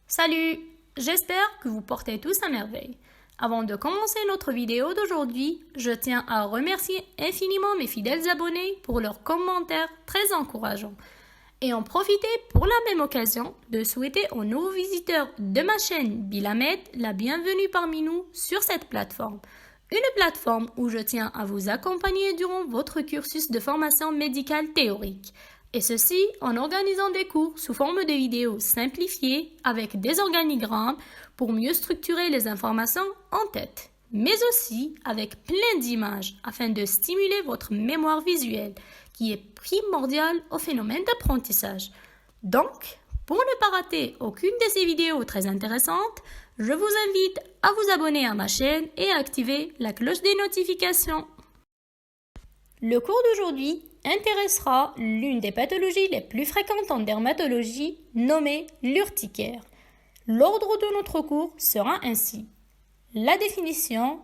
Salut! J'espère que vous portez tous à merveille. Avant de commencer notre vidéo d'aujourd'hui, je tiens à remercier infiniment mes fidèles abonnés pour leurs commentaires très encourageants. Et en profiter pour la même occasion de souhaiter aux nouveaux visiteurs de ma chaîne Bilamed la bienvenue parmi nous sur cette plateforme. Une plateforme où je tiens à vous accompagner durant votre cursus de formation médicale théorique. Et ceci en organisant des cours sous forme de vidéos simplifiées avec des organigrammes pour mieux structurer les informations en tête, mais aussi avec plein d'images afin de stimuler votre mémoire visuelle qui est primordiale au phénomène d'apprentissage. Donc, pour ne pas rater aucune de ces vidéos très intéressantes, je vous invite à vous abonner à ma chaîne et à activer la cloche des notifications. Le cours d'aujourd'hui intéressera l'une des pathologies les plus fréquentes en dermatologie, nommée l'urticaire. L'ordre de notre cours sera ainsi: la définition,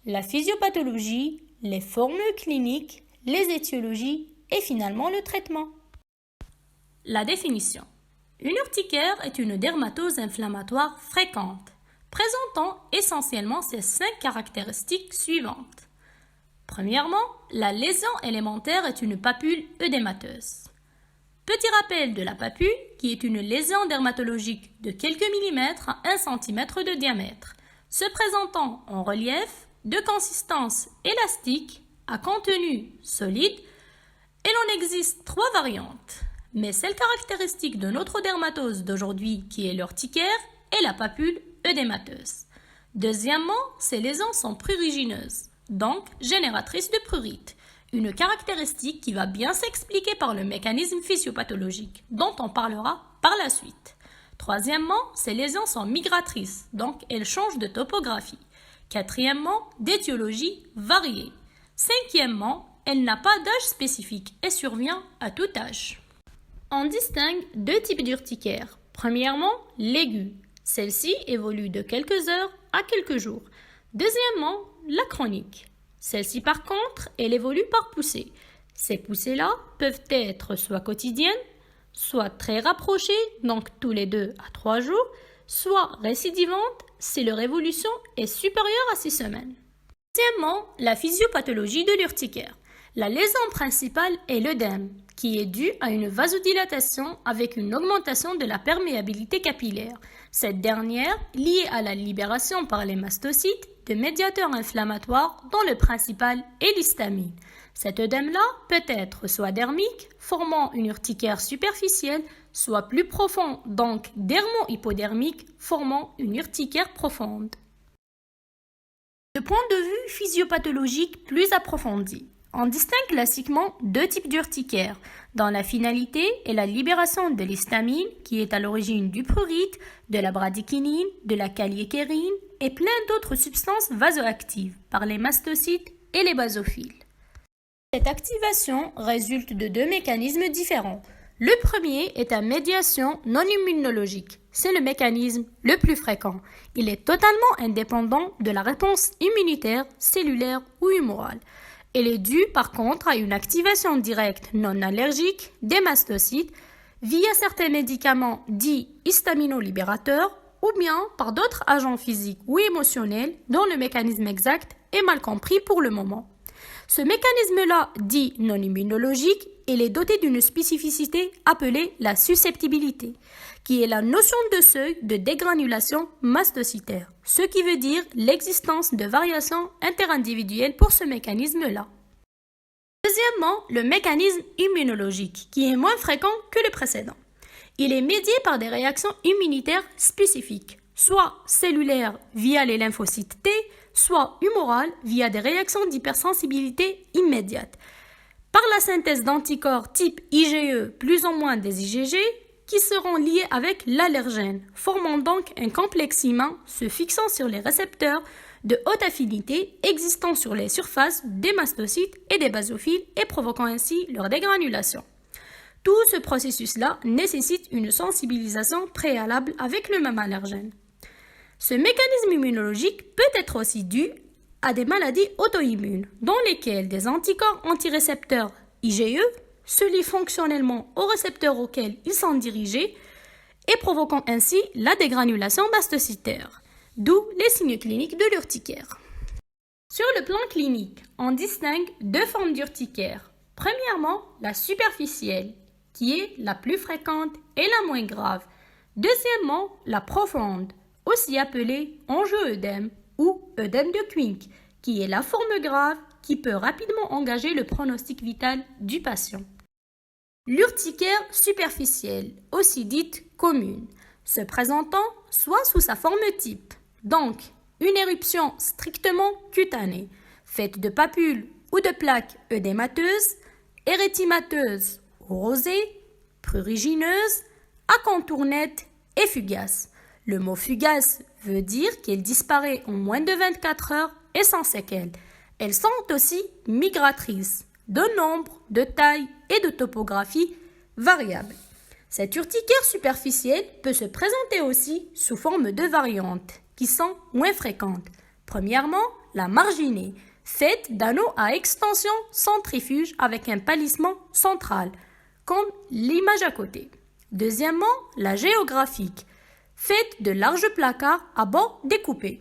la physiopathologie, les formules cliniques, les étiologies et finalement le traitement. La définition. Une urticaire est une dermatose inflammatoire fréquente, présentant essentiellement ces 5 caractéristiques suivantes. Premièrement, la lésion élémentaire est une papule œdémateuse. Petit rappel de la papule, qui est une lésion dermatologique de quelques millimètres à 1 cm de diamètre, se présentant en relief, de consistance élastique, à contenu solide, et l'on existe 3 variantes. Mais celle caractéristique de notre dermatose d'aujourd'hui, qui est l'urticaire, est la papule œdémateuse. Deuxièmement, ces lésions sont prurigineuses, donc génératrices de prurite, une caractéristique qui va bien s'expliquer par le mécanisme physiopathologique, dont on parlera par la suite. Troisièmement, ces lésions sont migratrices, donc elles changent de topographie. Quatrièmement, d'étiologie variée. Cinquièmement, elle n'a pas d'âge spécifique et survient à tout âge. On distingue 2 types d'urticaire. Premièrement, l'aiguë. Celle-ci évolue de quelques heures à quelques jours. Deuxièmement, la chronique. Celle-ci par contre, elle évolue par poussées. Ces poussées-là peuvent être soit quotidiennes, soit très rapprochées, donc tous les 2 à 3 jours, soit récidivantes si leur évolution est supérieure à 6 semaines. Deuxièmement, la physiopathologie de l'urticaire. La lésion principale est l'œdème, qui est due à une vasodilatation avec une augmentation de la perméabilité capillaire. Cette dernière liée à la libération par les mastocytes de médiateurs inflammatoires dont le principal est l'histamine. Cet œdème-là peut être soit dermique, formant une urticaire superficielle, soit plus profond, donc dermo-hypodermique, formant une urticaire profonde. De point de vue physiopathologique plus approfondi, on distingue classiquement 2 types d'urticaire, dont la finalité est la libération de l'histamine, qui est à l'origine du prurite, de la bradykinin, de la kaliékérine et plein d'autres substances vasoactives par les mastocytes et les basophiles. Cette activation résulte de 2 mécanismes différents. Le premier est à médiation non immunologique. C'est le mécanisme le plus fréquent. Il est totalement indépendant de la réponse immunitaire, cellulaire ou humorale. Elle est due par contre à une activation directe non allergique des mastocytes via certains médicaments dits histaminolibérateurs ou bien par d'autres agents physiques ou émotionnels dont le mécanisme exact est mal compris pour le moment. Ce mécanisme-là, dit non immunologique, il est doté d'une spécificité appelée la susceptibilité, qui est la notion de seuil de dégranulation mastocytaire, ce qui veut dire l'existence de variations interindividuelles pour ce mécanisme-là. Deuxièmement, le mécanisme immunologique, qui est moins fréquent que le précédent. Il est médié par des réactions immunitaires spécifiques, soit cellulaires via les lymphocytes T, soit humorales via des réactions d'hypersensibilité immédiate, par la synthèse d'anticorps type IgE plus ou moins des IgG qui seront liés avec l'allergène, formant donc un complexe immun se fixant sur les récepteurs de haute affinité existant sur les surfaces des mastocytes et des basophiles et provoquant ainsi leur dégranulation. Tout ce processus-là nécessite une sensibilisation préalable avec le même allergène. Ce mécanisme immunologique peut être aussi dû à des maladies auto-immunes, dans lesquelles des anticorps antirécepteurs IgE se lient fonctionnellement aux récepteurs auxquels ils sont dirigés et provoquant ainsi la dégranulation mastocytaire, d'où les signes cliniques de l'urticaire. Sur le plan clinique, on distingue deux formes d'urticaire. Premièrement, la superficielle, qui est la plus fréquente et la moins grave. Deuxièmement, la profonde, aussi appelée angioœdème ou œdème de Quincke, qui est la forme grave qui peut rapidement engager le pronostic vital du patient. L'urticaire superficielle, aussi dite commune, se présentant soit sous sa forme type, donc une éruption strictement cutanée, faite de papules ou de plaques œdémateuses, érythémateuses ou rosées, prurigineuses, à contour net et fugace. Le mot fugace veut dire qu'elle disparaît en moins de 24 heures et sans séquelles. Elles sont aussi migratrices, de nombre, de taille et de topographie variables. Cette urticaire superficielle peut se présenter aussi sous forme de variantes qui sont moins fréquentes. Premièrement, la marginée, faite d'anneaux à extension centrifuge avec un pâlissement central, comme l'image à côté. Deuxièmement, la géographique, faite de larges placards à bords découpés.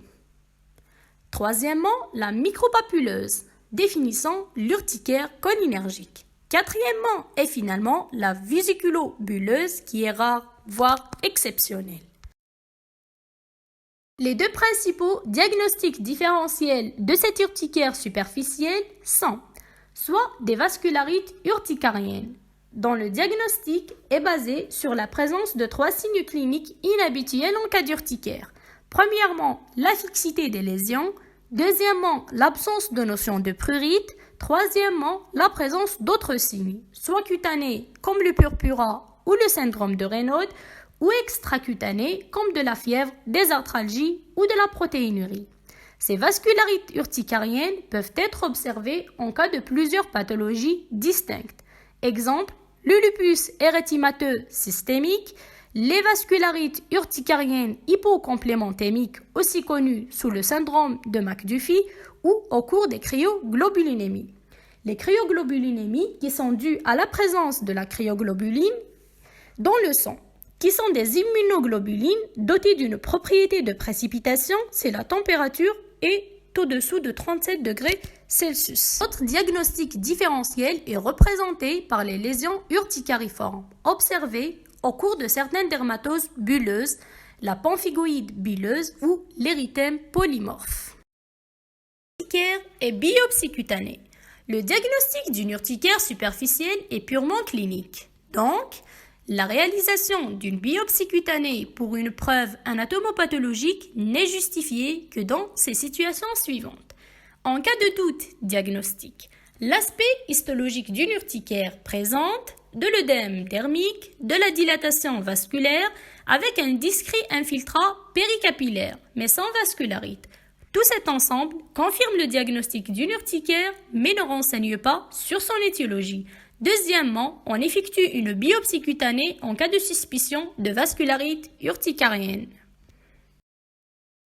Troisièmement, la micropapuleuse, définissant l'urticaire cholinergique. Quatrièmement et finalement, la vésiculo-bulleuse qui est rare, voire exceptionnelle. Les deux principaux diagnostics différentiels de cette urticaire superficielle sont soit des vascularites urticariennes, dont le diagnostic est basé sur la présence de 3 signes cliniques inhabituels en cas d'urticaire. Premièrement, la fixité des lésions. Deuxièmement, l'absence de notion de prurite. Troisièmement, la présence d'autres signes, soit cutanés comme le purpura ou le syndrome de Raynaud, ou extracutanés comme de la fièvre, des arthralgies ou de la protéinurie. Ces vascularites urticariennes peuvent être observées en cas de plusieurs pathologies distinctes. Exemple, le lupus érythémateux systémique, les vascularites urticariennes hypocomplémentémiques, aussi connues sous le syndrome de McDuffie, ou au cours des cryoglobulinémies. Les cryoglobulinémies qui sont dues à la présence de la cryoglobuline dans le sang, qui sont des immunoglobulines dotées d'une propriété de précipitation si la température est au-dessous de 37 degrés Celsius. Notre diagnostic différentiel est représenté par les lésions urticariformes observées au cours de certaines dermatoses bulleuses, la pemphigoïde bulleuse ou l'érythème polymorphe. Urticaire et biopsie cutanée. Le diagnostic d'une urticaire superficielle est purement clinique. Donc, la réalisation d'une biopsie cutanée pour une preuve anatomopathologique n'est justifiée que dans ces situations suivantes. En cas de doute diagnostique, l'aspect histologique d'une urticaire présente de l'œdème dermique, de la dilatation vasculaire avec un discret infiltrat péricapillaire, mais sans vascularite. Tout cet ensemble confirme le diagnostic d'une urticaire, mais ne renseigne pas sur son étiologie. Deuxièmement, on effectue une biopsie cutanée en cas de suspicion de vascularite urticarienne.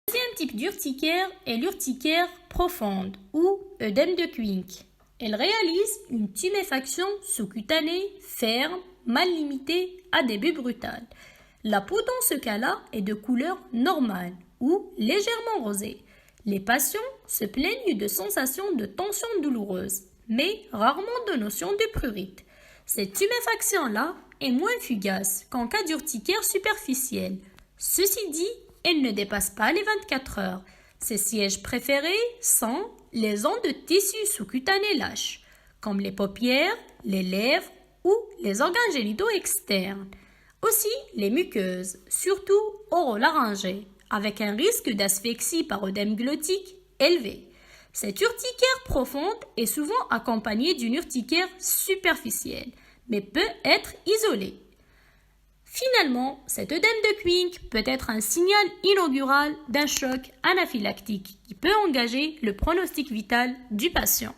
Le deuxième type d'urticaire est l'urticaire profonde ou œdème de Quincke. Elle réalise une tuméfaction sous-cutanée, ferme, mal limitée à début brutal. La peau dans ce cas-là est de couleur normale ou légèrement rosée. Les patients se plaignent de sensations de tension douloureuse, mais rarement de notion de prurite. Cette tuméfaction-là est moins fugace qu'en cas d'urticaire superficielle. Ceci dit, elle ne dépasse pas les 24 heures. Ses sièges préférés sont les zones de tissu sous-cutané lâches, comme les paupières, les lèvres ou les organes génitaux externes. Aussi les muqueuses, surtout orolaryngées, avec un risque d'asphyxie par œdème glottique élevé. Cette urticaire profonde est souvent accompagnée d'une urticaire superficielle, mais peut être isolée. Finalement, cet œdème de Quincke peut être un signal inaugural d'un choc anaphylactique qui peut engager le pronostic vital du patient.